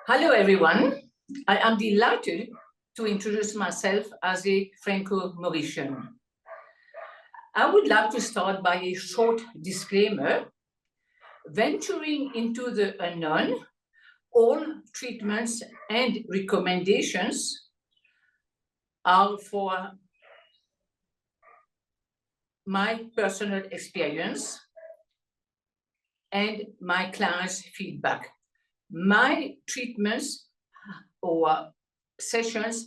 Hello, everyone. I am delighted to introduce myself as a Franco-Mauritian. I would like to start by a short disclaimer. Venturing into the unknown, all treatments and recommendations are for my personal experience and my clients' feedback. My treatments or sessions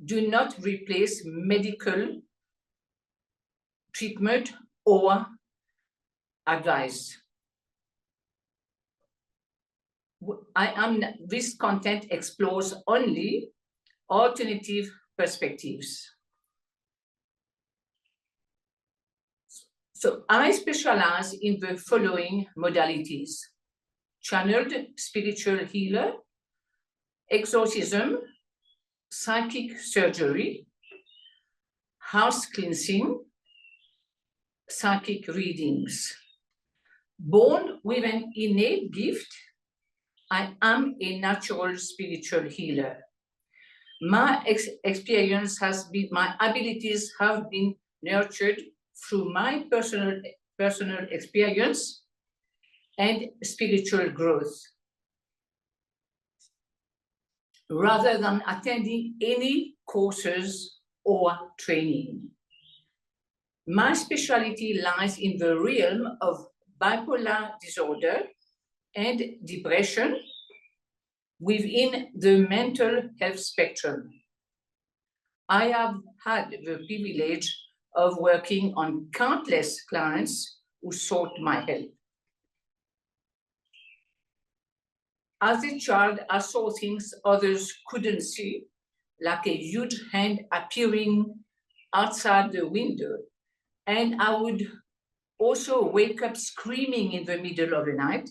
do not replace medical treatment or advice. This content explores only alternative perspectives. So I specialize in the following modalities: channeled spiritual healer, exorcism, psychic surgery, house cleansing, psychic readings. Born with an innate gift, I am a natural spiritual healer. My experience has been, my abilities have been nurtured through my personal experience and spiritual growth, rather than attending any courses or training. My specialty lies in the realm of bipolar disorder and depression within the mental health spectrum. I have had the privilege of working on countless clients who sought my help. As a child, I saw things others couldn't see, like a huge hand appearing outside the window. And I would also wake up screaming in the middle of the night,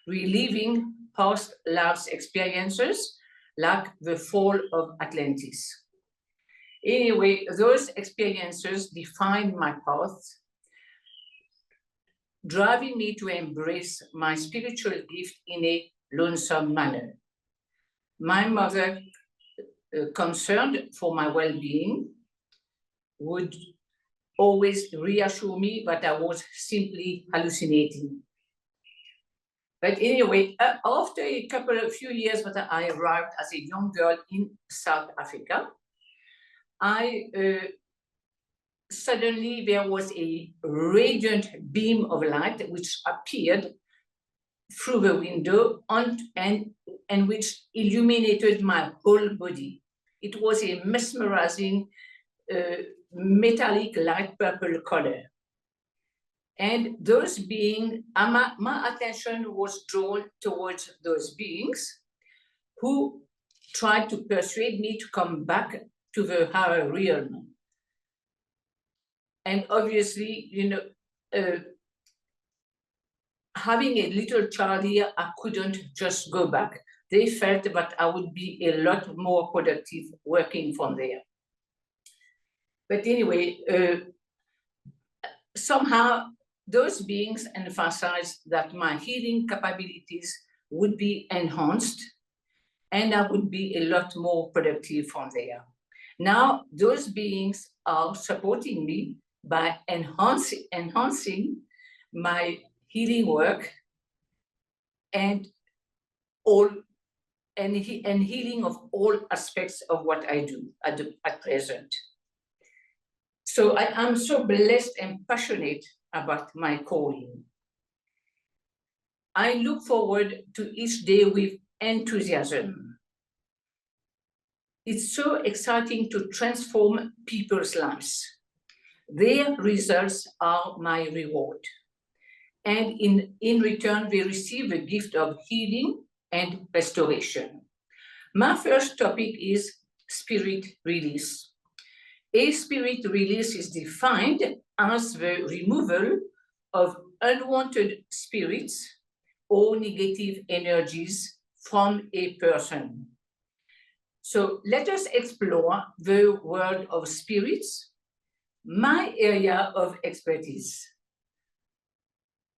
reliving past life experiences like the fall of Atlantis. Anyway, those experiences defined my path, driving me to embrace my spiritual gift in a lonesome manner. My mother, concerned for my well-being, would always reassure me that I was simply hallucinating. But anyway, after a few years that I arrived as a young girl in South Africa, suddenly there was a radiant beam of light which appeared through the window and which illuminated my whole body. It was a mesmerizing metallic light purple color. And those beings, my attention was drawn towards those beings who tried to persuade me to come back to the higher realm. And obviously, having a little child here, I couldn't just go back. They felt that I would be a lot more productive working from there. But anyway, somehow those beings emphasized that my healing capabilities would be enhanced and I would be a lot more productive from there. Now, those beings are supporting me by enhancing my healing work and healing of all aspects of what I do at present. So I am so blessed and passionate about my calling. I look forward to each day with enthusiasm. It's so exciting to transform people's lives. Their results are my reward. And in return, they receive the gift of healing and restoration. My first topic is spirit release. A spirit release is defined as the removal of unwanted spirits or negative energies from a person. So let us explore the world of spirits, my area of expertise.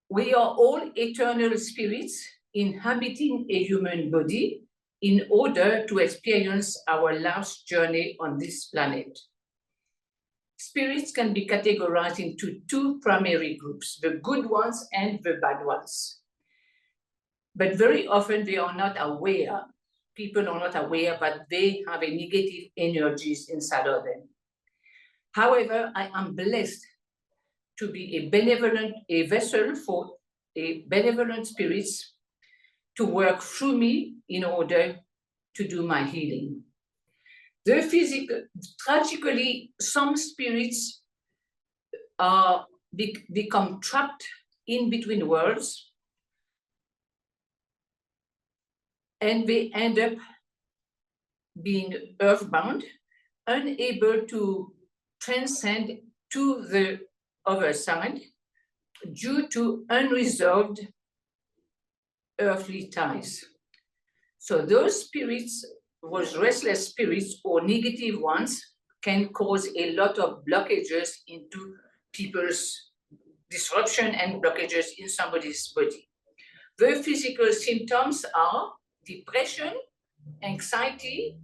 We are all eternal spirits inhabiting a human body in order to experience our last journey on this planet. Spirits can be categorized into two primary groups, the good ones and the bad ones. But very often they are not aware, people are not aware that they have a negative energies inside of them. However, I am blessed to be a vessel for a benevolent spirits to work through me in order to do my healing. Tragically, some spirits become trapped in between worlds, and they end up being earthbound, unable to transcend to the other side due to unresolved earthly ties. So those spirits, those restless spirits or negative ones, can cause a lot of blockages into people's disruption and blockages in somebody's body. The physical symptoms are depression, anxiety,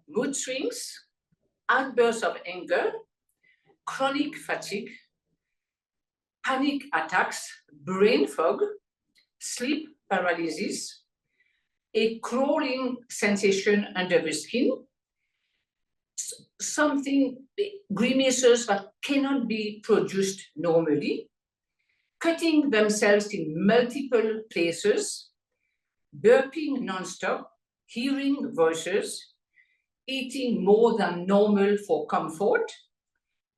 mood swings, outbursts of anger, chronic fatigue, panic attacks, brain fog, sleep paralysis, a crawling sensation under the skin, grimaces that cannot be produced normally, cutting themselves in multiple places, burping nonstop, hearing voices, eating more than normal for comfort,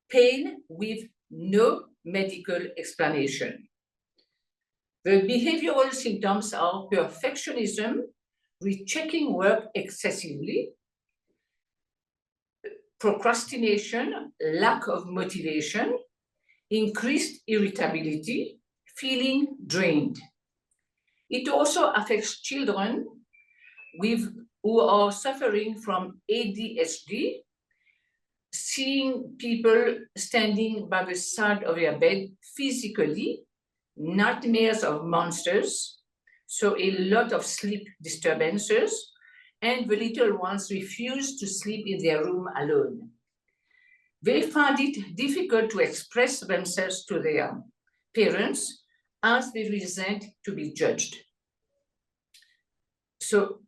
pain with no medical explanation. The behavioral symptoms are perfectionism, rechecking work excessively, procrastination, lack of motivation, increased irritability, feeling drained. It also affects children who are suffering from ADHD, seeing people standing by the side of their bed physically, nightmares of monsters, so a lot of sleep disturbances, and the little ones refuse to sleep in their room alone. They find it difficult to express themselves to their parents as they resent to be judged. So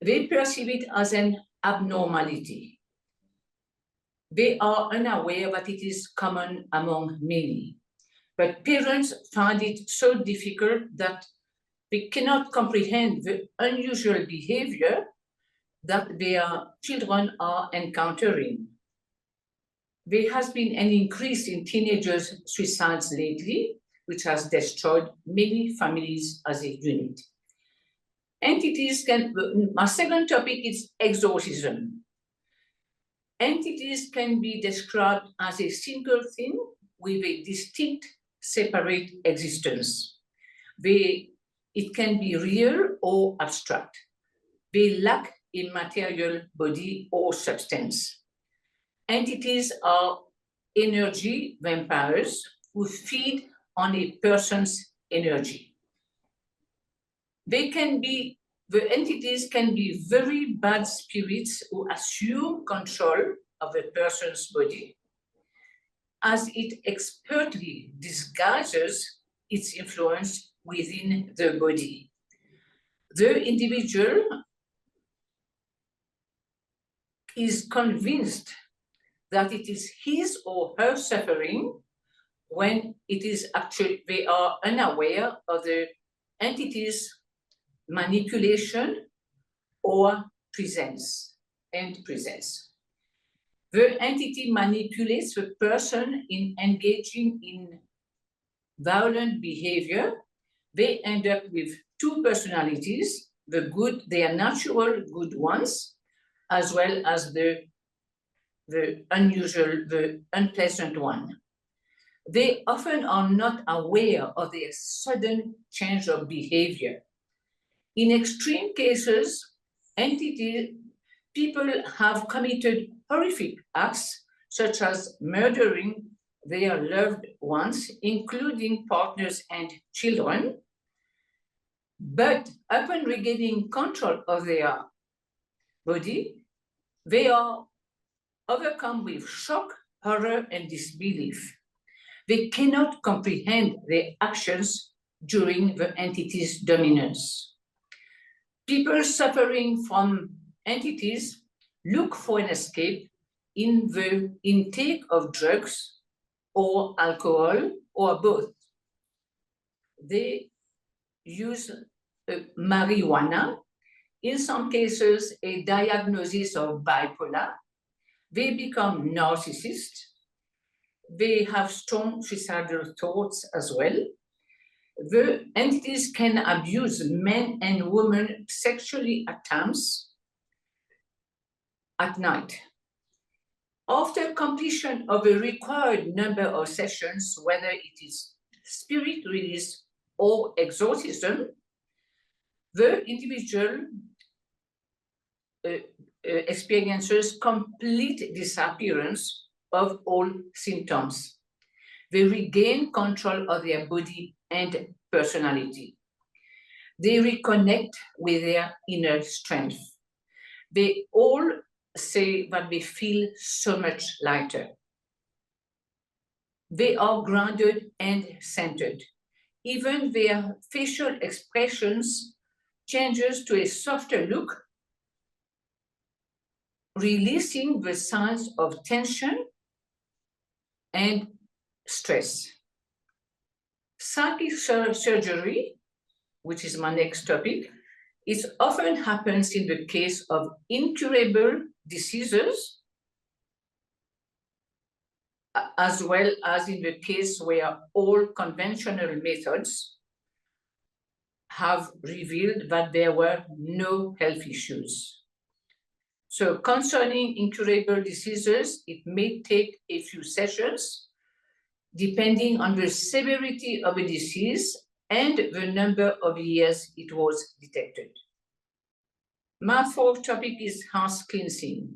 they perceive it as an abnormality. They are unaware that it is common among many. But parents find it so difficult that they cannot comprehend the unusual behavior that their children are encountering. There has been an increase in teenagers' suicides lately, which has destroyed many families as a unit. My second topic is exorcism. Entities can be described as a single thing with a distinct, separate existence. It can be real or abstract. They lack a material body or substance. Entities are energy vampires who feed on a person's energy. The entities can be very bad spirits who assume control of a person's body, as it expertly disguises its influence within the body. The individual is convinced that it is his or her suffering when it is actually, they are unaware of the entity's manipulation or presence. The entity manipulates the person in engaging in violent behavior. They end up with two personalities, their natural good ones, as well as the unusual, the unpleasant one. They often are not aware of their sudden change of behavior. In extreme cases, people have committed horrific acts, such as murdering their loved ones, including partners and children. But upon regaining control of their body, they are overcome with shock, horror, and disbelief. They cannot comprehend their actions during the entity's dominance. People suffering from entities look for an escape in the intake of drugs or alcohol or both. They use marijuana, in some cases a diagnosis of bipolar. They become narcissists. They have strong suicidal thoughts as well. The entities can abuse men and women sexually at times at night. After completion of a required number of sessions, whether it is spirit release or exorcism, the individual experiences complete disappearance of all symptoms. They regain control of their body and personality. They reconnect with their inner strength. They all say that they feel so much lighter. They are grounded and centered. Even their facial expressions changes to a softer look, releasing the signs of tension and stress. Psychic surgery, which is my next topic, it often happens in the case of incurable diseases, as well as in the case where all conventional methods have revealed that there were no health issues. So concerning incurable diseases, it may take a few sessions, depending on the severity of a disease and the number of years it was detected. My fourth topic is house cleansing.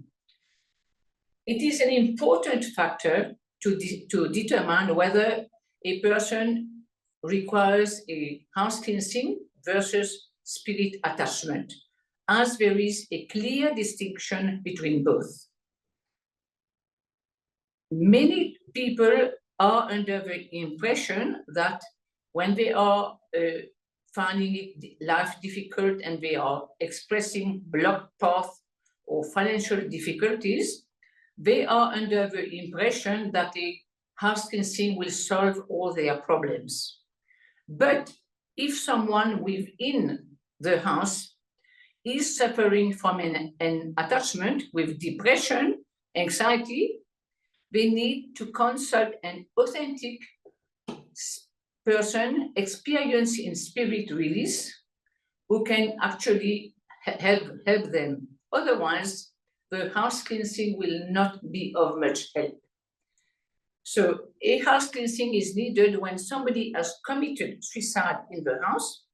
It is an important factor to determine whether a person requires a house cleansing versus spirit attachment, as there is a clear distinction between both. Many people are under the impression that when they are finding life difficult and they are expressing blocked path or financial difficulties, they are under the impression that a house cleansing will solve all their problems. But if someone within the house is suffering from an attachment with depression, anxiety, they need to consult an authentic person experienced in spirit release who can actually help them. Otherwise, the house cleansing will not be of much help. So a house cleansing is needed when somebody has committed suicide in the house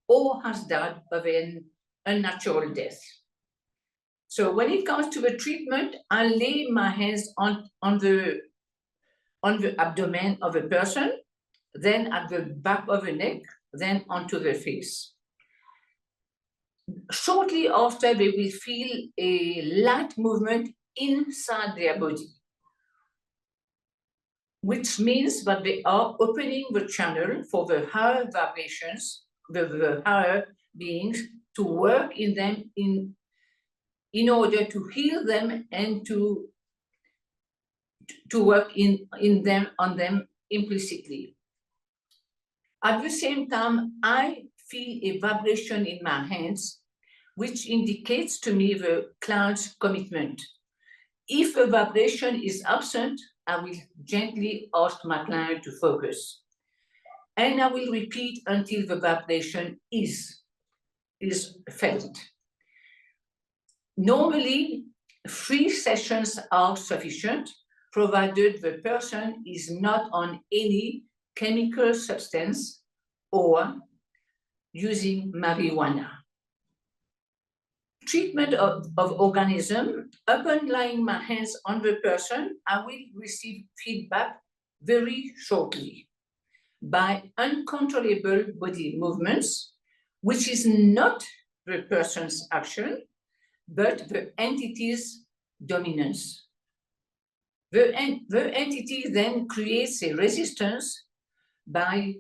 or has died of an unnatural death. So when it comes to the treatment, I lay my hands on the abdomen of a person, then at the back of the neck, then onto the face. Shortly after, they will feel a light movement inside their body, which means that they are opening the channel for the higher vibrations, the higher beings, to work in them in order to heal them and to work on them implicitly. At the same time, I feel a vibration in my hands, which indicates to me the client's commitment. If a vibration is absent, I will gently ask my client to focus. And I will repeat until the vibration is felt. Normally, 3 sessions are sufficient, provided the person is not on any chemical substance or using marijuana. Treatment of organism, upon laying my hands on the person, I will receive feedback very shortly by uncontrollable body movements, which is not the person's action, but the entity's dominance. The entity then creates a resistance by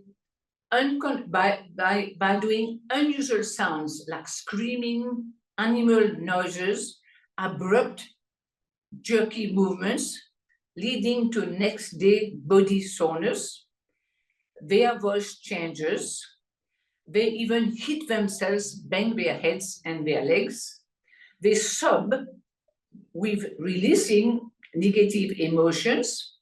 doing unusual sounds like screaming, animal noises, abrupt, jerky movements, leading to next day body soreness. Their voice changes. They even hit themselves, bang their heads and their legs. They sob with releasing negative emotions.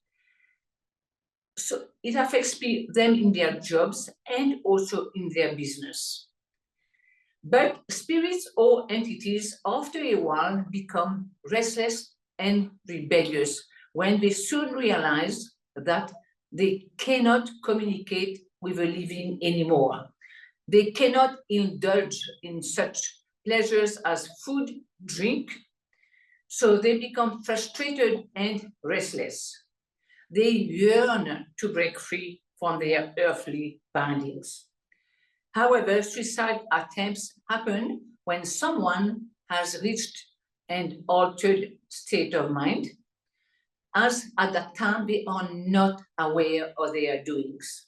So it affects them in their jobs and also in their business. But spirits or entities, after a while, become restless and rebellious when they soon realize that they cannot communicate with a living anymore. They cannot indulge in such pleasures as food, drink, so they become frustrated and restless. They yearn to break free from their earthly bindings. However, suicide attempts happen when someone has reached an altered state of mind, as at that time they are not aware of their doings.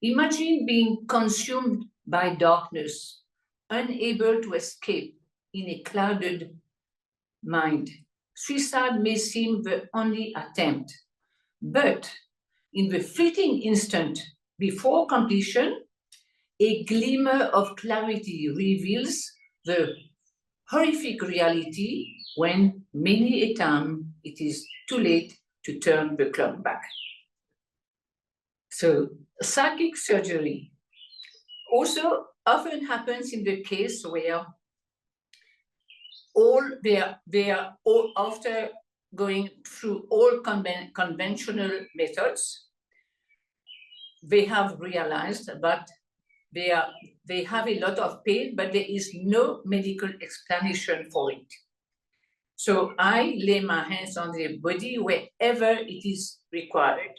Imagine being consumed by darkness, unable to escape in a clouded mind. Suicide may seem the only attempt, but in the fleeting instant before completion, a glimmer of clarity reveals the horrific reality when many a time it is too late to turn the clock back. So psychic surgery also often happens in the case where they are all after going through all conventional methods, they have realized that they have a lot of pain, but there is no medical explanation for it. So I lay my hands on their body wherever it is required.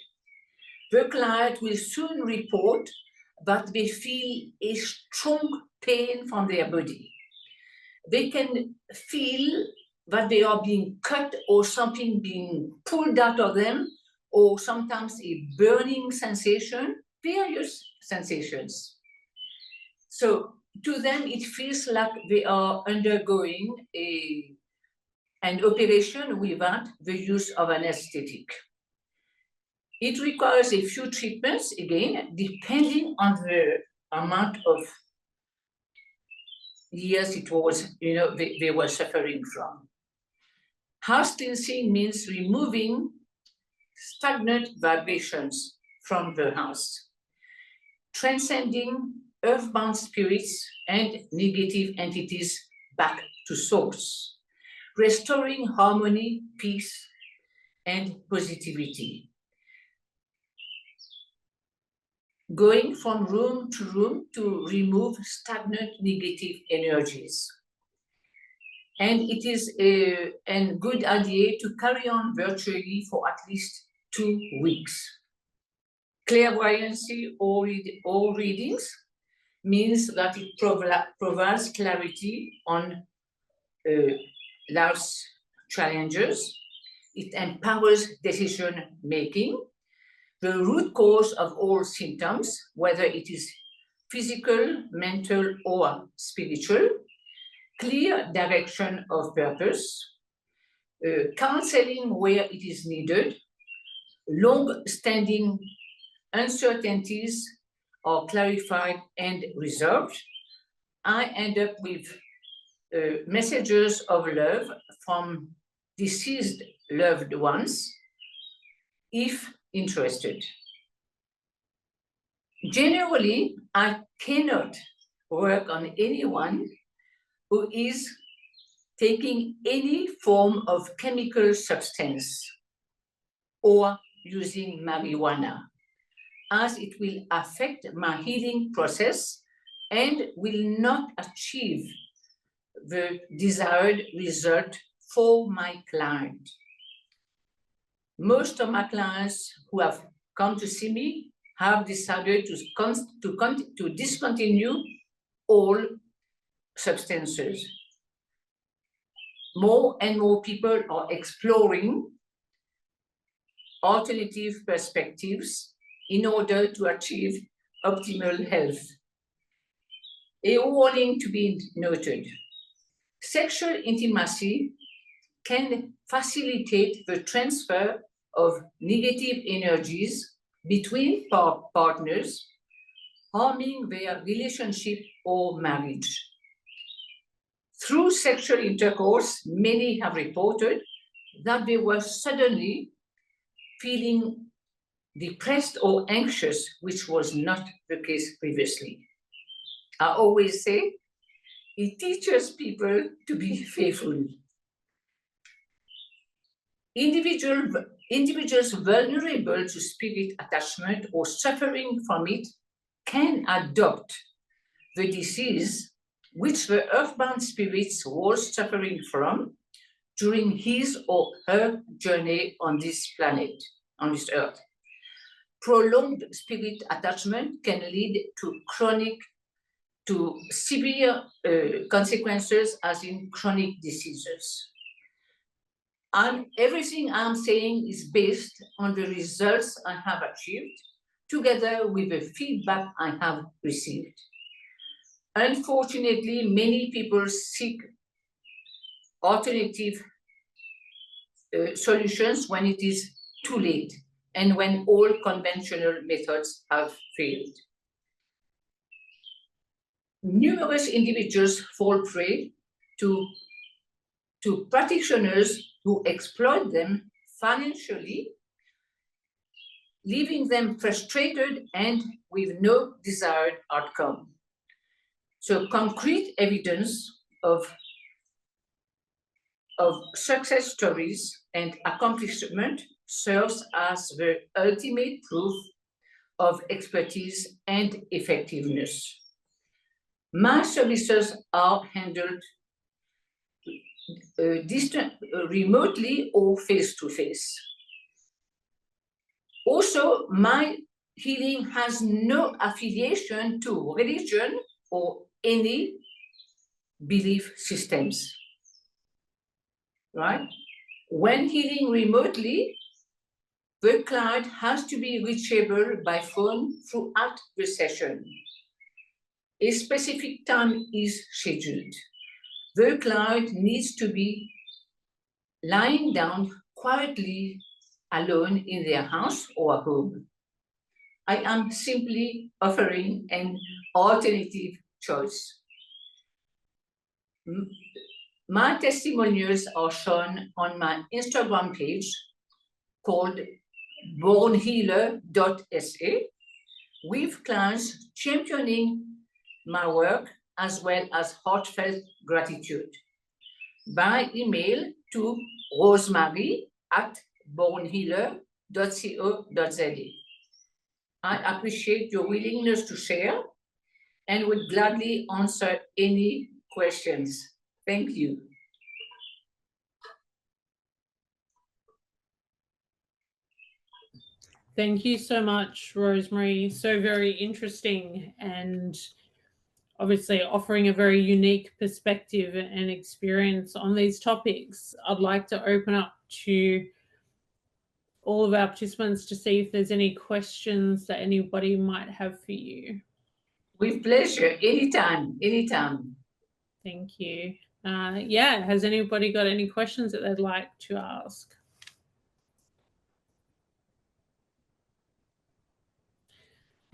The client will soon report that they feel a strong pain from their body. They can feel that they are being cut or something being pulled out of them, or sometimes a burning sensation, various sensations. So to them, it feels like they are undergoing an operation without the use of an anesthetic. It requires a few treatments, again, depending on the amount of years it was, they were suffering from. House cleansing means removing stagnant vibrations from the house, transcending earthbound spirits and negative entities back to source, restoring harmony, peace, and positivity. Going from room to remove stagnant negative energies. And it is a good idea to carry on virtually for at least 2 weeks. Clairvoyancy or readings means that it provides clarity on life's challenges. It empowers decision-making. The root cause of all symptoms, whether it is physical, mental, or spiritual, clear direction of purpose, counseling where it is needed, long-standing uncertainties are clarified and resolved. I end up with messages of love from deceased loved ones, if interested. Generally, I cannot work on anyone who is taking any form of chemical substance or using marijuana, as it will affect my healing process and will not achieve the desired result for my client. Most of my clients who have come to see me have decided to discontinue all substances. more and more people are exploring alternative perspectives in order to achieve optimal health. A warning to be noted: sexual intimacy can facilitate the transfer of negative energies between partners, harming their relationship or marriage. Through sexual intercourse, many have reported that they were suddenly feeling depressed or anxious, which was not the case previously. I always say, it teaches people to be faithful. Individuals vulnerable to spirit attachment or suffering from it can adopt the disease which the earthbound spirits was suffering from during his or her journey on this planet, on this earth. Prolonged spirit attachment can lead to severe consequences, as in chronic diseases. And everything I'm saying is based on the results I have achieved, together with the feedback I have received. Unfortunately, many people seek alternative solutions when it is too late and when all conventional methods have failed. Numerous individuals fall prey to practitioners who exploit them financially, leaving them frustrated and with no desired outcome. So concrete evidence of success stories and accomplishment serves as the ultimate proof of expertise and effectiveness. My services are handled remotely or face-to-face. Also, my healing has no affiliation to religion or any belief systems, right? When healing remotely, the client has to be reachable by phone throughout the session. A specific time is scheduled. The client needs to be lying down quietly alone in their house or home. I am simply offering an alternative choice. My testimonials are shown on my Instagram page called bornhealer.sa, with clients championing my work as well as heartfelt gratitude by email to rosemarie@bornhealer.co.za. I appreciate your willingness to share and would gladly answer any questions. Thank you. Thank you so much, Rosemarie. So very interesting, and obviously offering a very unique perspective and experience on these topics. I'd like to open up to all of our participants to see if there's any questions that anybody might have for you. With pleasure, anytime, anytime. Thank you. Yeah, has anybody got any questions that they'd like to ask?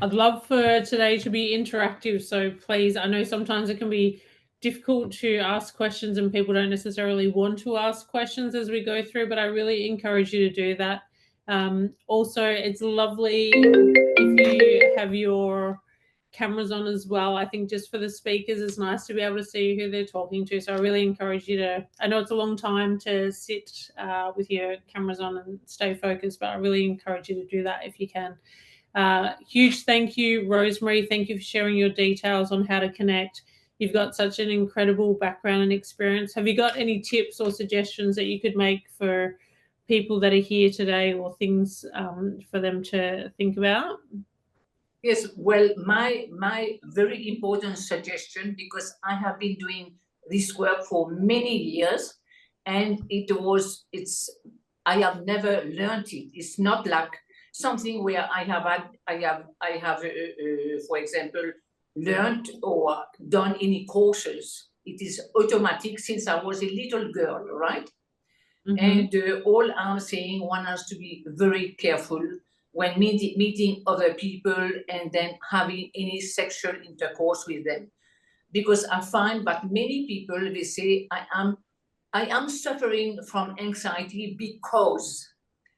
I'd love for today to be interactive, so please, I know sometimes it can be difficult to ask questions and people don't necessarily want to ask questions as we go through, but I really encourage you to do that. Also, it's lovely if you have your cameras on as well. I think just for the speakers, it's nice to be able to see who they're talking to. So I really encourage you to, I know it's a long time to sit with your cameras on and stay focused, but I really encourage you to do that if you can. Huge thank you, Rosemarie. Thank you for sharing your details on how to connect. You've got such an incredible background and experience. Have you got any tips or suggestions that you could make for people that are here today, or things for them to think about? Yes, well, my very important suggestion, because I have been doing this work for many years, and I have never learned it. It's not like something where I have for example, learned or done any courses. It is automatic since I was a little girl, right? And all I'm saying, one has to be very careful when meeting other people and then having any sexual intercourse with them. Because I find that many people, they say, I am suffering from anxiety because.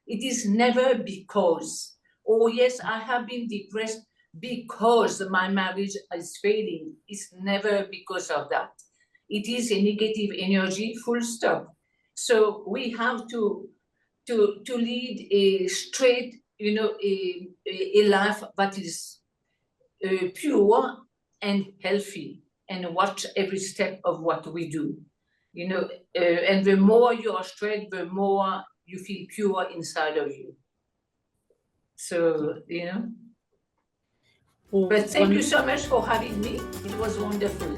It is never because. Oh yes, I have been depressed because my marriage is failing. It's never because of that. It is a negative energy, full stop. So we have to lead a straight, a life that is pure and healthy, and watch every step of what we do. And the more you are straight, the more you feel pure inside of you. So, Well, but thank you so much for having me. It was wonderful.